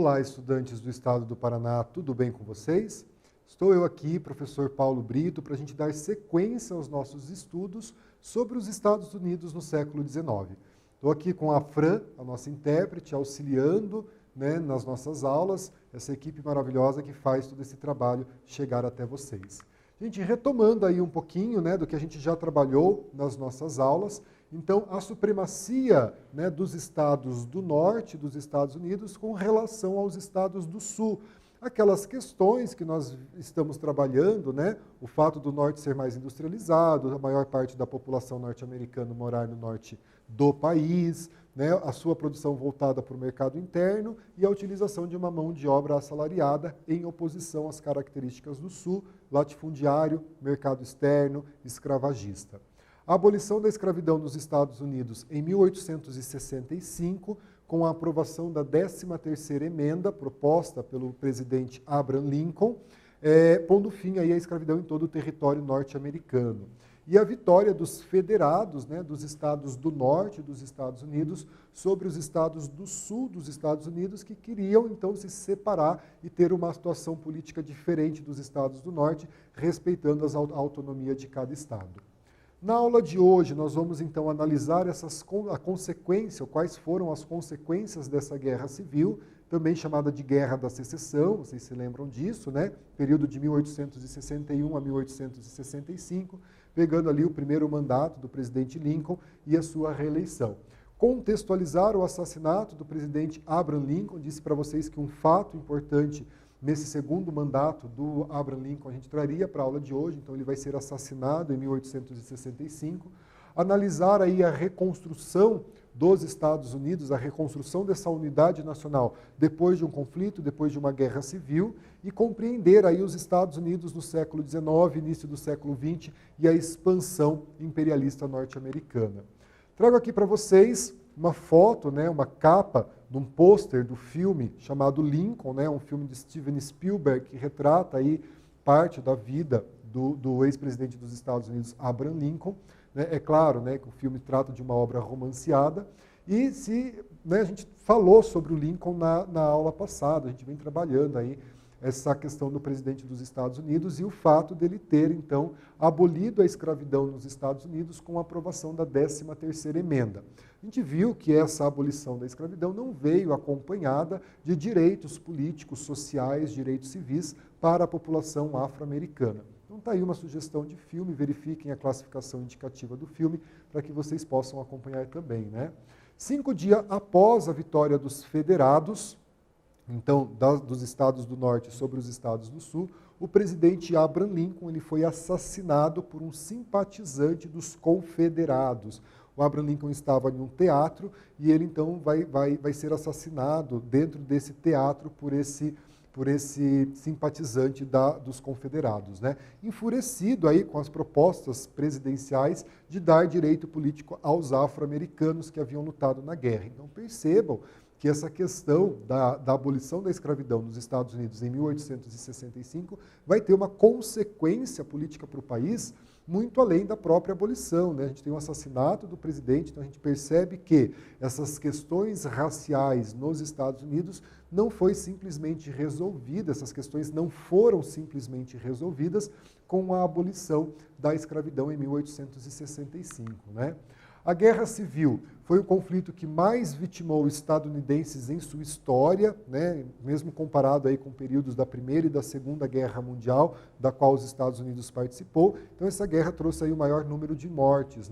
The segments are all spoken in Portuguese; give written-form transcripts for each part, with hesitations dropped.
Olá, estudantes do Estado do Paraná, tudo bem com vocês? Estou eu aqui, professor Paulo Brito, para a gente dar sequência aos nossos estudos sobre os Estados Unidos no século XIX. Estou aqui com a Fran, a nossa intérprete, auxiliando, nas nossas aulas, essa equipe maravilhosa que faz todo esse trabalho chegar até vocês. Gente, retomando aí um pouquinho do que a gente já trabalhou nas nossas aulas, então a supremacia dos estados do norte dos Estados Unidos com relação aos estados do sul. Aquelas questões que nós estamos trabalhando, o fato do norte ser mais industrializado, a maior parte da população norte-americana morar no norte do país, a sua produção voltada para o mercado interno e a utilização de uma mão de obra assalariada em oposição às características do sul, latifundiário, mercado externo, escravagista. A abolição da escravidão nos Estados Unidos em 1865, com a aprovação da 13ª emenda proposta pelo presidente Abraham Lincoln, pondo fim aí à escravidão em todo o território norte-americano. E a vitória dos federados, dos estados do norte dos Estados Unidos, sobre os estados do sul dos Estados Unidos, que queriam então se separar e ter uma situação política diferente dos estados do norte, respeitando a autonomia de cada estado. Na aula de hoje, nós vamos então analisar a consequência, quais foram as consequências dessa guerra civil, também chamada de Guerra da Secessão, vocês se lembram disso, período de 1861 a 1865, pegando ali o primeiro mandato do presidente Lincoln e a sua reeleição. Contextualizar o assassinato do presidente Abraham Lincoln, disse para vocês que um fato importante nesse segundo mandato do Abraham Lincoln a gente traria para a aula de hoje, então ele vai ser assassinado em 1865. Analisar aí a reconstrução dos Estados Unidos, a reconstrução dessa unidade nacional depois de um conflito, depois de uma guerra civil, e compreender aí os Estados Unidos no século XIX, início do século XX e a expansão imperialista norte-americana. Trago aqui para vocês uma foto, uma capa de um pôster do filme chamado Lincoln, um filme de Steven Spielberg que retrata aí parte da vida do ex-presidente dos Estados Unidos, Abraham Lincoln. É claro que o filme trata de uma obra romanceada e a gente falou sobre o Lincoln na aula passada, a gente vem trabalhando aí essa questão do presidente dos Estados Unidos e o fato dele ter, então, abolido a escravidão nos Estados Unidos com a aprovação da 13ª emenda. A gente viu que essa abolição da escravidão não veio acompanhada de direitos políticos, sociais, direitos civis para a população afro-americana. Então está aí uma sugestão de filme, verifiquem a classificação indicativa do filme para que vocês possam acompanhar também. 5 dias após a vitória dos federados, então, dos estados do norte sobre os estados do sul, o presidente Abraham Lincoln ele foi assassinado por um simpatizante dos confederados. O Abraham Lincoln estava em um teatro e ele então vai ser assassinado dentro desse teatro por esse simpatizante dos confederados. Enfurecido aí com as propostas presidenciais de dar direito político aos afro-americanos que haviam lutado na guerra. Então percebam que essa questão da abolição da escravidão nos Estados Unidos em 1865 vai ter uma consequência política para o país muito além da própria abolição. A gente tem um assassinato do presidente, então a gente percebe que essas questões raciais nos Estados Unidos não foi simplesmente resolvida, essas questões não foram simplesmente resolvidas com a abolição da escravidão em 1865. A Guerra Civil foi o conflito que mais vitimou estadunidenses em sua história, mesmo comparado aí com períodos da Primeira e da Segunda Guerra Mundial, da qual os Estados Unidos participou. Então essa guerra trouxe aí o maior número de mortes,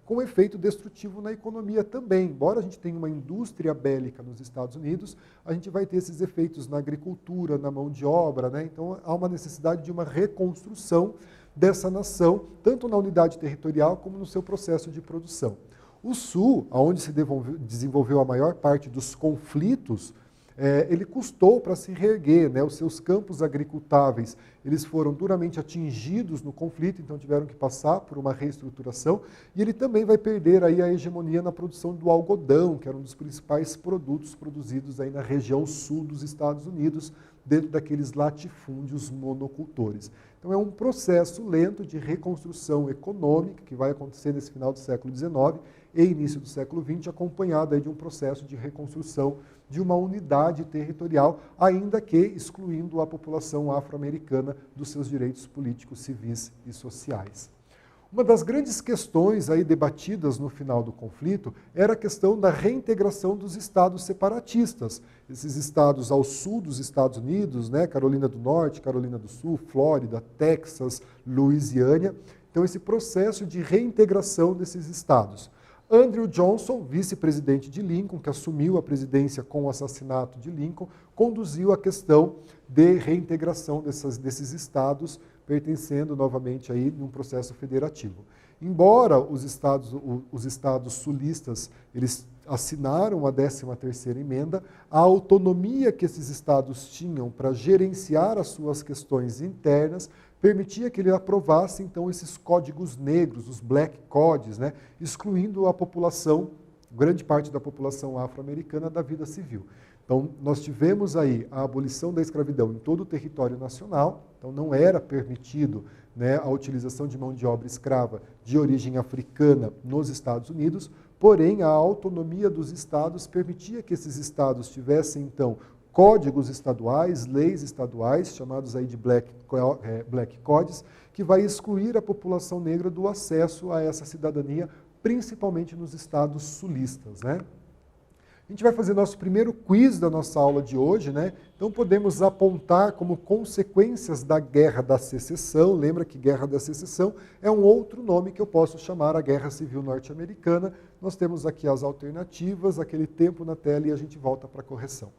com efeito destrutivo na economia também. Embora a gente tenha uma indústria bélica nos Estados Unidos, a gente vai ter esses efeitos na agricultura, na mão de obra, Então há uma necessidade de uma reconstrução dessa nação, tanto na unidade territorial como no seu processo de produção. O Sul, onde se desenvolveu a maior parte dos conflitos, ele custou para se reerguer, os seus campos agricultáveis, eles foram duramente atingidos no conflito, então tiveram que passar por uma reestruturação, e ele também vai perder aí a hegemonia na produção do algodão, que era um dos principais produtos produzidos aí na região sul dos Estados Unidos, dentro daqueles latifúndios monocultores. Então é um processo lento de reconstrução econômica que vai acontecer nesse final do século XIX e início do século XX, acompanhado aí de um processo de reconstrução de uma unidade territorial, ainda que excluindo a população afro-americana dos seus direitos políticos, civis e sociais. Uma das grandes questões aí debatidas no final do conflito era a questão da reintegração dos estados separatistas. Esses estados ao sul dos Estados Unidos, né, Carolina do Norte, Carolina do Sul, Flórida, Texas, Louisiana. Então, esse processo de reintegração desses estados. Andrew Johnson, vice-presidente de Lincoln, que assumiu a presidência com o assassinato de Lincoln, conduziu a questão de reintegração desses estados, pertencendo novamente aí num processo federativo. Embora os estados sulistas, eles assinaram a 13ª emenda, a autonomia que esses estados tinham para gerenciar as suas questões internas permitia que ele aprovasse, então, esses códigos negros, os Black Codes, né, excluindo a população, grande parte da população afro-americana da vida civil. Então, nós tivemos aí a abolição da escravidão em todo o território nacional, então não era permitido, né, a utilização de mão de obra escrava de origem africana nos Estados Unidos, porém a autonomia dos estados permitia que esses estados tivessem, então, códigos estaduais, leis estaduais, chamados aí de Black Codes, que vai excluir a população negra do acesso a essa cidadania, principalmente nos estados sulistas, né? A gente vai fazer nosso primeiro quiz da nossa aula de hoje, né? Então podemos apontar como consequências da Guerra da Secessão, lembra que Guerra da Secessão é um outro nome que eu posso chamar a Guerra Civil Norte-Americana. Nós temos aqui as alternativas, aquele tempo na tela e a gente volta para a correção.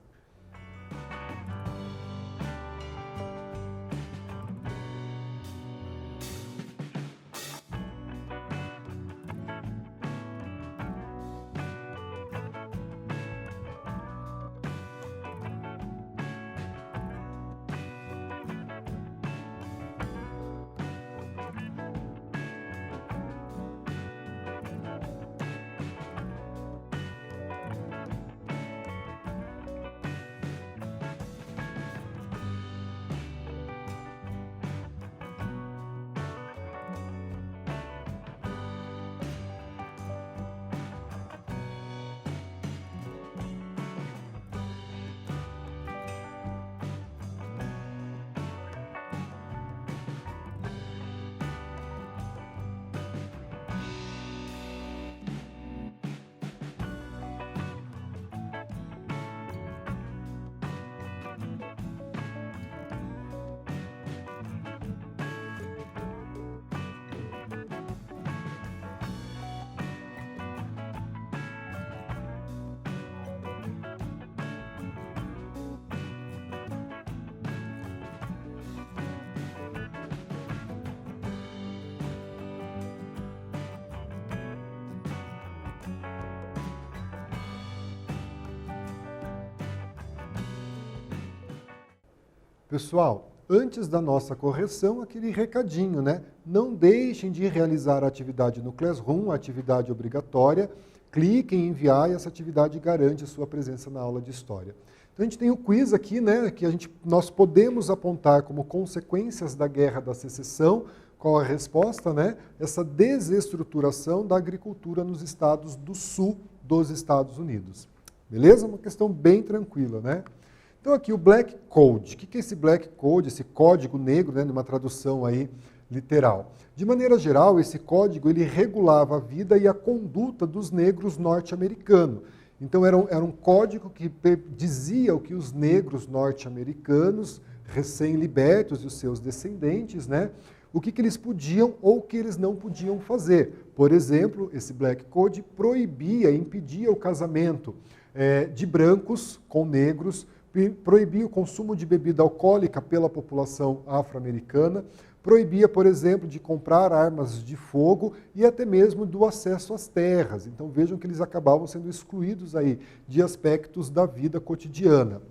Pessoal, antes da nossa correção, aquele recadinho, né? Não deixem de realizar a atividade no Classroom, a atividade obrigatória. Cliquem em enviar e essa atividade garante a sua presença na aula de História. Então a gente tem o quiz aqui, né? Que nós podemos apontar como consequências da Guerra da Secessão. Qual a resposta, né? Essa desestruturação da agricultura nos estados do sul dos Estados Unidos. Beleza? Uma questão bem tranquila, né? Então aqui o Black Code. O que é esse Black Code, esse código negro, né, numa tradução aí literal? De maneira geral, esse código ele regulava a vida e a conduta dos negros norte-americanos. Então era um código que dizia o que os negros norte-americanos, recém-libertos e os seus descendentes, né, o que eles podiam ou o que eles não podiam fazer. Por exemplo, esse Black Code proibia, impedia o casamento de brancos com negros, proibia o consumo de bebida alcoólica pela população afro-americana, proibia, por exemplo, de comprar armas de fogo e até mesmo do acesso às terras. Então vejam que eles acabavam sendo excluídos aí de aspectos da vida cotidiana.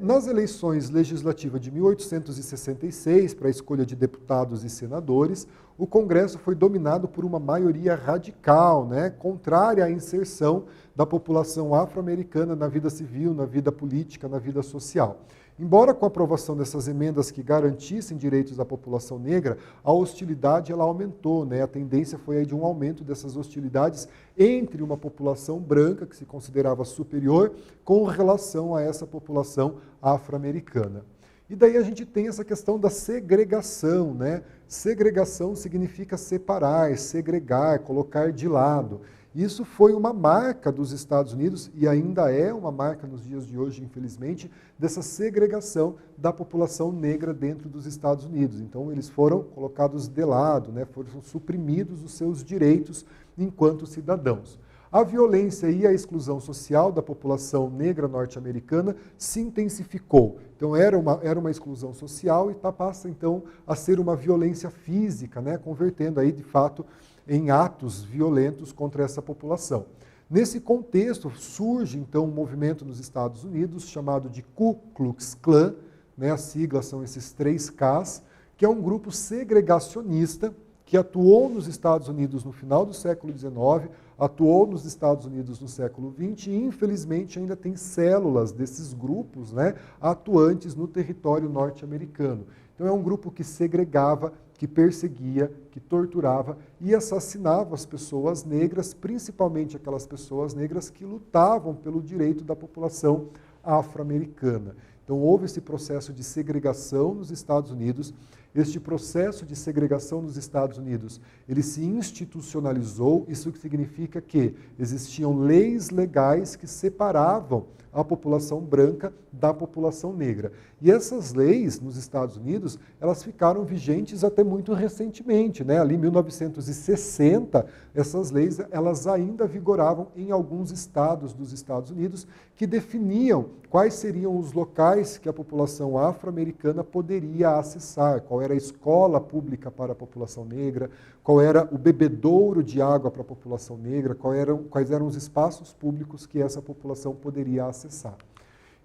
Nas eleições legislativas de 1866, para a escolha de deputados e senadores, o Congresso foi dominado por uma maioria radical, né, contrária à inserção da população afro-americana na vida civil, na vida política, na vida social. Embora com a aprovação dessas emendas que garantissem direitos à população negra, a hostilidade ela aumentou, né? A tendência foi aí de um aumento dessas hostilidades entre uma população branca, que se considerava superior, com relação a essa população afro-americana. E daí a gente tem essa questão da segregação, né? Segregação significa separar, segregar, colocar de lado. Isso foi uma marca dos Estados Unidos, e ainda é uma marca nos dias de hoje, infelizmente, dessa segregação da população negra dentro dos Estados Unidos. Então, eles foram colocados de lado, né? Foram suprimidos os seus direitos enquanto cidadãos. A violência e a exclusão social da população negra norte-americana se intensificou. Então, era uma exclusão social e passa, então, a ser uma violência física, né? Convertendo aí, de fato, em atos violentos contra essa população. Nesse contexto, surge, então, um movimento nos Estados Unidos chamado de Ku Klux Klan, né? As siglas são esses 3 Ks, que é um grupo segregacionista que atuou nos Estados Unidos no final do século XIX, atuou nos Estados Unidos no século XX e, infelizmente, ainda tem células desses grupos, né, atuantes no território norte-americano. Então, é um grupo que segregava, que perseguia, que torturava e assassinava as pessoas negras, principalmente aquelas pessoas negras que lutavam pelo direito da população afro-americana. Então, houve esse processo de segregação nos Estados Unidos. Este processo de segregação nos Estados Unidos, ele se institucionalizou, isso significa que existiam leis legais que separavam a população branca da população negra. E essas leis nos Estados Unidos, elas ficaram vigentes até muito recentemente, né? Ali em 1960, essas leis, elas ainda vigoravam em alguns estados dos Estados Unidos que definiam quais seriam os locais que a população afro-americana poderia acessar, qual era a escola pública para a população negra, qual era o bebedouro de água para a população negra, quais eram os espaços públicos que essa população poderia acessar.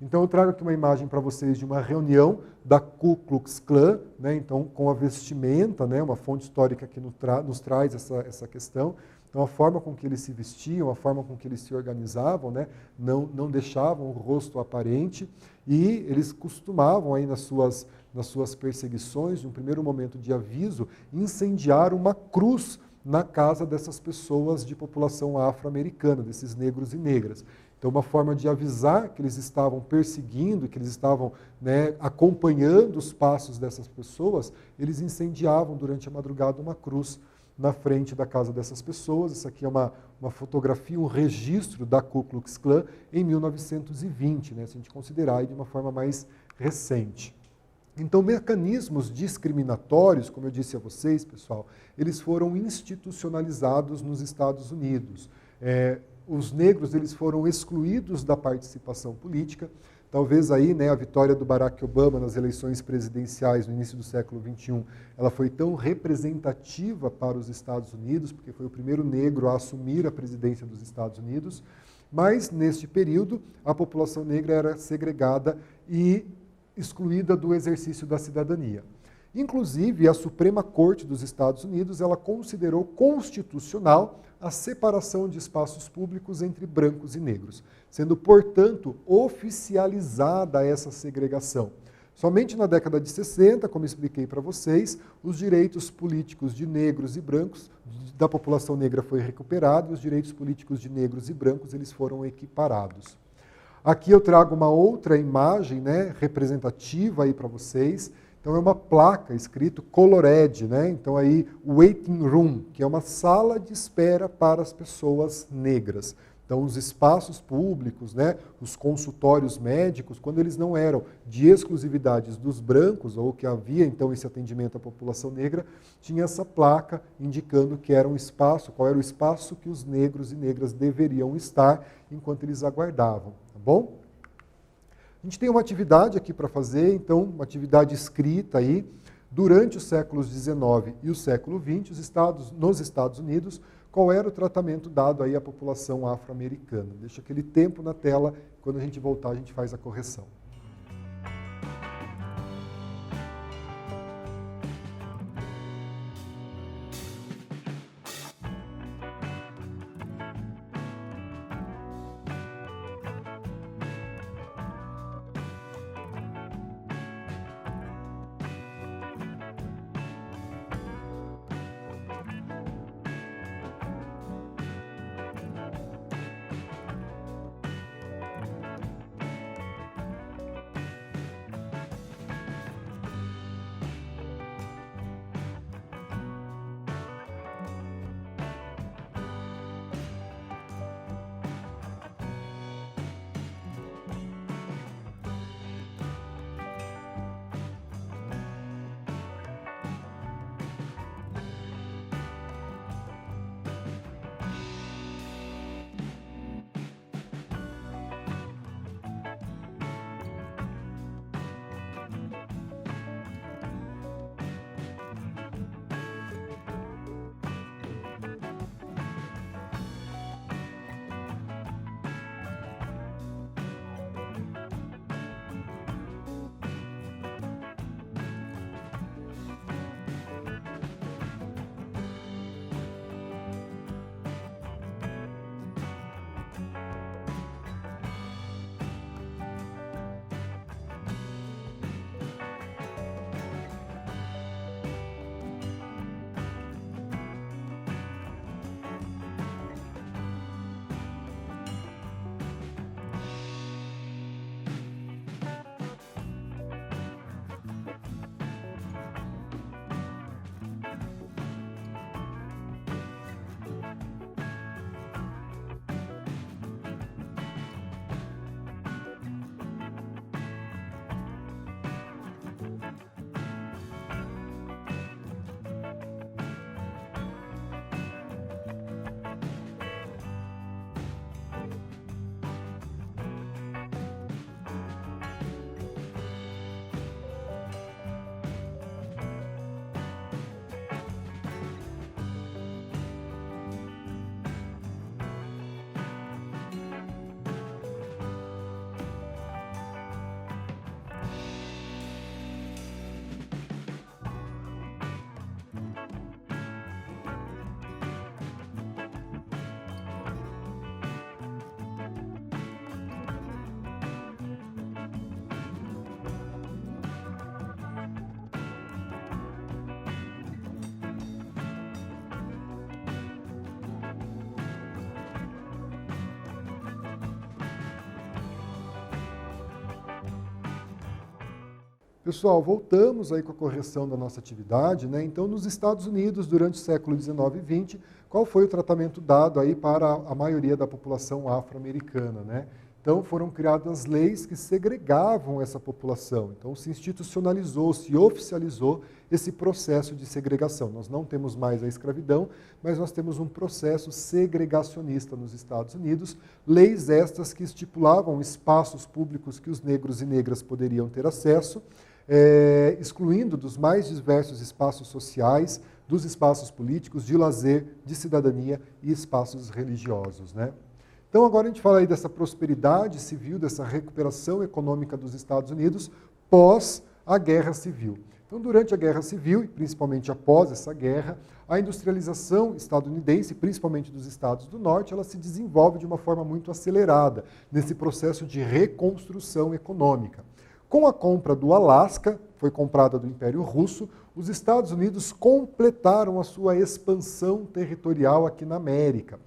Então eu trago aqui uma imagem para vocês de uma reunião da Ku Klux Klan, né? Então com a vestimenta, né? Uma fonte histórica que nos traz essa questão. Então a forma com que eles se vestiam, a forma com que eles se organizavam, né? Não deixavam o rosto aparente e eles costumavam aí nas suas perseguições, num primeiro momento de aviso, incendiar uma cruz na casa dessas pessoas de população afro-americana, desses negros e negras. Então, uma forma de avisar que eles estavam perseguindo, que eles estavam, né, acompanhando os passos dessas pessoas, eles incendiavam durante a madrugada uma cruz na frente da casa dessas pessoas. Isso aqui é uma fotografia, um registro da Ku Klux Klan em 1920, né, se a gente considerar aí de uma forma mais recente. Então, mecanismos discriminatórios, como eu disse a vocês, pessoal, eles foram institucionalizados nos Estados Unidos. Os negros eles foram excluídos da participação política. Talvez aí, né, a vitória do Barack Obama nas eleições presidenciais no início do século XXI, ela foi tão representativa para os Estados Unidos, porque foi o primeiro negro a assumir a presidência dos Estados Unidos, mas neste período a população negra era segregada e excluída do exercício da cidadania. Inclusive, a Suprema Corte dos Estados Unidos, ela considerou constitucional a separação de espaços públicos entre brancos e negros, sendo, portanto, oficializada essa segregação. Somente na década de 60, como expliquei para vocês, os direitos políticos de negros e brancos, da população negra foi recuperado, e os direitos políticos de negros e brancos eles foram equiparados. Aqui eu trago uma outra imagem, né, representativa aí para vocês. Então é uma placa escrito Colored, né? Então aí waiting room, que é uma sala de espera para as pessoas negras. Então os espaços públicos, né, os consultórios médicos, quando eles não eram de exclusividades dos brancos, ou que havia então esse atendimento à população negra, tinha essa placa indicando que era um espaço, qual era o espaço que os negros e negras deveriam estar enquanto eles aguardavam, tá bom? A gente tem uma atividade aqui para fazer, então, uma atividade escrita aí. Durante os séculos XIX e o século XX, nos Estados Unidos, qual era o tratamento dado aí à população afro-americana. Deixa aquele tempo na tela, quando a gente voltar a gente faz a correção. Pessoal, voltamos aí com a correção da nossa atividade, né? Então, nos Estados Unidos, durante o século XIX e XX, qual foi o tratamento dado aí para a maioria da população afro-americana, né? Então, foram criadas leis que segregavam essa população. Então, se institucionalizou, se oficializou esse processo de segregação. Nós não temos mais a escravidão, mas nós temos um processo segregacionista nos Estados Unidos. Leis estas que estipulavam espaços públicos que os negros e negras poderiam ter acesso, excluindo dos mais diversos espaços sociais, dos espaços políticos, de lazer, de cidadania e espaços religiosos, né? Então, agora a gente fala aí dessa prosperidade civil, dessa recuperação econômica dos Estados Unidos pós a Guerra Civil. Então, durante a Guerra Civil, e principalmente após essa guerra, a industrialização estadunidense, principalmente dos Estados do Norte, ela se desenvolve de uma forma muito acelerada nesse processo de reconstrução econômica. Com a compra do Alasca, foi comprada do Império Russo, os Estados Unidos completaram a sua expansão territorial aqui na América.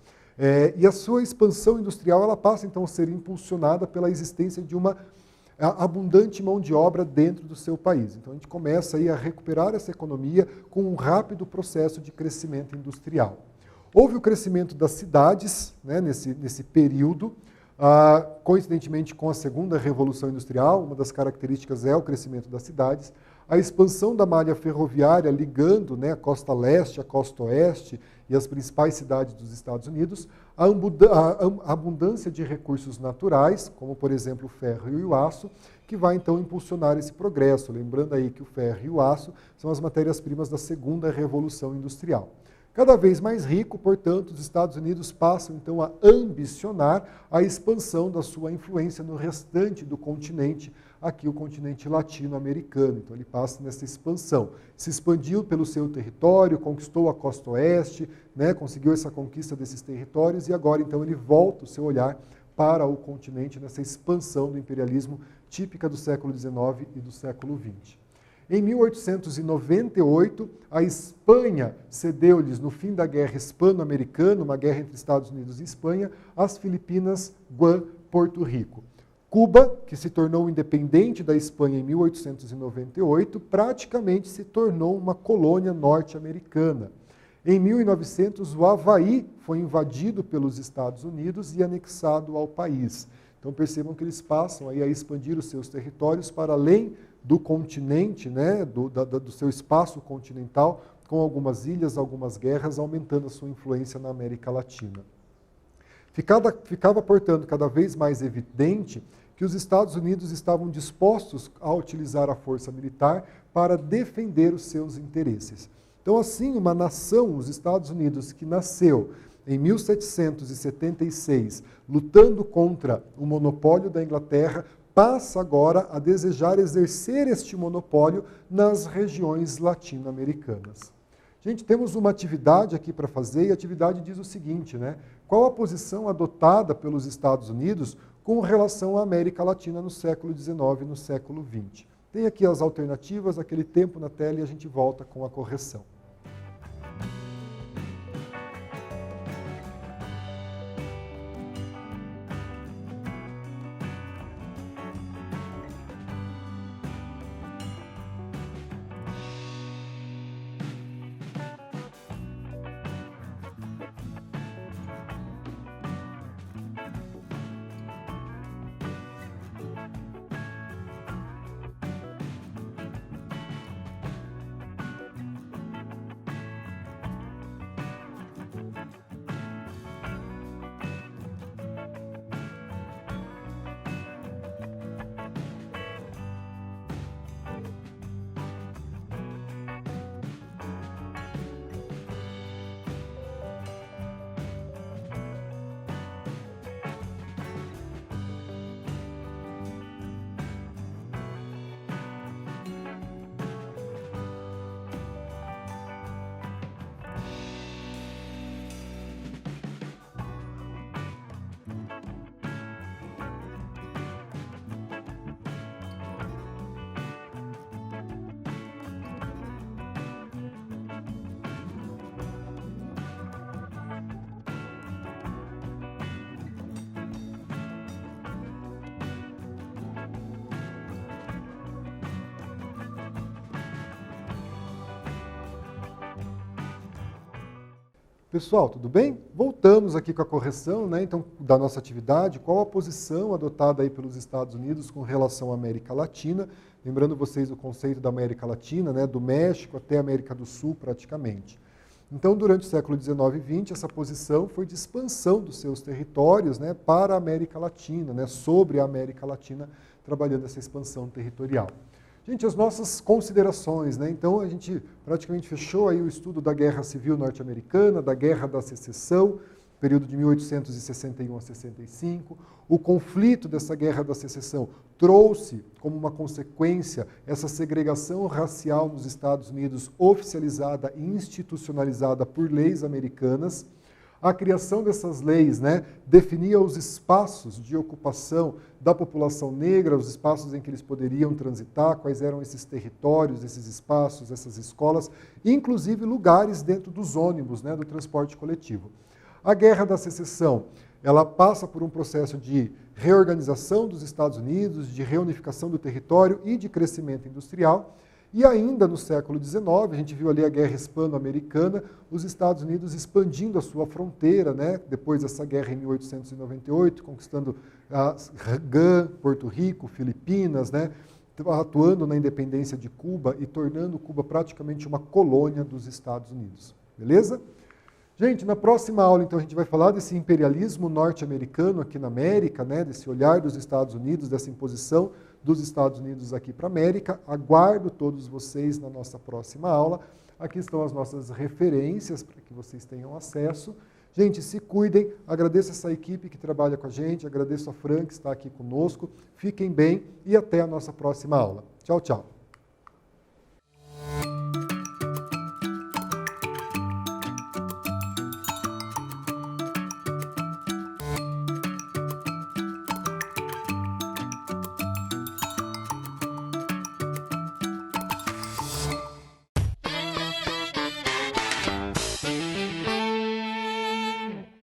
E a sua expansão industrial ela passa então a ser impulsionada pela existência de uma abundante mão de obra dentro do seu país. Então a gente começa aí a recuperar essa economia com um rápido processo de crescimento industrial. Houve o crescimento das cidades, né, nesse período, coincidentemente com a segunda Revolução Industrial, uma das características é o crescimento das cidades, a expansão da malha ferroviária ligando, né, a costa leste, a costa oeste e as principais cidades dos Estados Unidos, a abundância de recursos naturais, como por exemplo o ferro e o aço, que vai então impulsionar esse progresso. Lembrando aí que o ferro e o aço são as matérias-primas da segunda Revolução Industrial. Cada vez mais rico, portanto, os Estados Unidos passam então a ambicionar a expansão da sua influência no restante do continente, aqui o continente latino-americano. Então ele passa nessa expansão. Se expandiu pelo seu território, conquistou a costa oeste, né, conseguiu essa conquista desses territórios e agora então ele volta o seu olhar para o continente nessa expansão do imperialismo típica do século XIX e do século XX. Em 1898, a Espanha cedeu-lhes, no fim da Guerra Hispano-Americana, uma guerra entre Estados Unidos e Espanha, as Filipinas, Guam, Porto Rico. Cuba, que se tornou independente da Espanha em 1898, praticamente se tornou uma colônia norte-americana. Em 1900, o Havaí foi invadido pelos Estados Unidos e anexado ao país. Então percebam que eles passam aí a expandir os seus territórios para além do continente, né, do seu espaço continental, com algumas ilhas, algumas guerras, aumentando a sua influência na América Latina. Ficava, portanto, cada vez mais evidente que os Estados Unidos estavam dispostos a utilizar a força militar para defender os seus interesses. Então, assim, uma nação, os Estados Unidos, que nasceu em 1776, lutando contra o monopólio da Inglaterra, passa agora a desejar exercer este monopólio nas regiões latino-americanas. Gente, temos uma atividade aqui para fazer e a atividade diz o seguinte, né? Qual a posição adotada pelos Estados Unidos com relação à América Latina no século XIX e no século XX? Tem aqui as alternativas, aquele tempo na tela e a gente volta com a correção. Pessoal, tudo bem? Voltamos aqui com a correção, né, então, da nossa atividade. Qual a posição adotada aí pelos Estados Unidos com relação à América Latina? Lembrando vocês o conceito da América Latina, né, do México até a América do Sul, praticamente. Então, durante o século XIX e XX, essa posição foi de expansão dos seus territórios, né, para a América Latina, né, sobre a América Latina, trabalhando essa expansão territorial. Gente, as nossas considerações, né? Então a gente praticamente fechou aí o estudo da Guerra Civil Norte-Americana, da Guerra da Secessão, período de 1861 a 65. O conflito dessa Guerra da Secessão trouxe como uma consequência essa segregação racial nos Estados Unidos oficializada e institucionalizada por leis americanas. A criação dessas leis, né, definia os espaços de ocupação da população negra, os espaços em que eles poderiam transitar, quais eram esses territórios, esses espaços, essas escolas, inclusive lugares dentro dos ônibus, né, do transporte coletivo. A Guerra da Secessão, ela passa por um processo de reorganização dos Estados Unidos, de reunificação do território e de crescimento industrial. E ainda no século XIX, a gente viu ali a Guerra Hispano-Americana, os Estados Unidos expandindo a sua fronteira, né? Depois dessa guerra em 1898, conquistando Guam, Porto Rico, Filipinas, né? Atuando na independência de Cuba e tornando Cuba praticamente uma colônia dos Estados Unidos. Beleza? Gente, na próxima aula, então, a gente vai falar desse imperialismo norte-americano aqui na América, né? Desse olhar dos Estados Unidos, dessa imposição dos Estados Unidos aqui para a América. Aguardo todos vocês na nossa próxima aula. Aqui estão as nossas referências para que vocês tenham acesso. Gente, se cuidem. Agradeço essa equipe que trabalha com a gente. Agradeço a Fran, que está aqui conosco. Fiquem bem e até a nossa próxima aula. Tchau, tchau.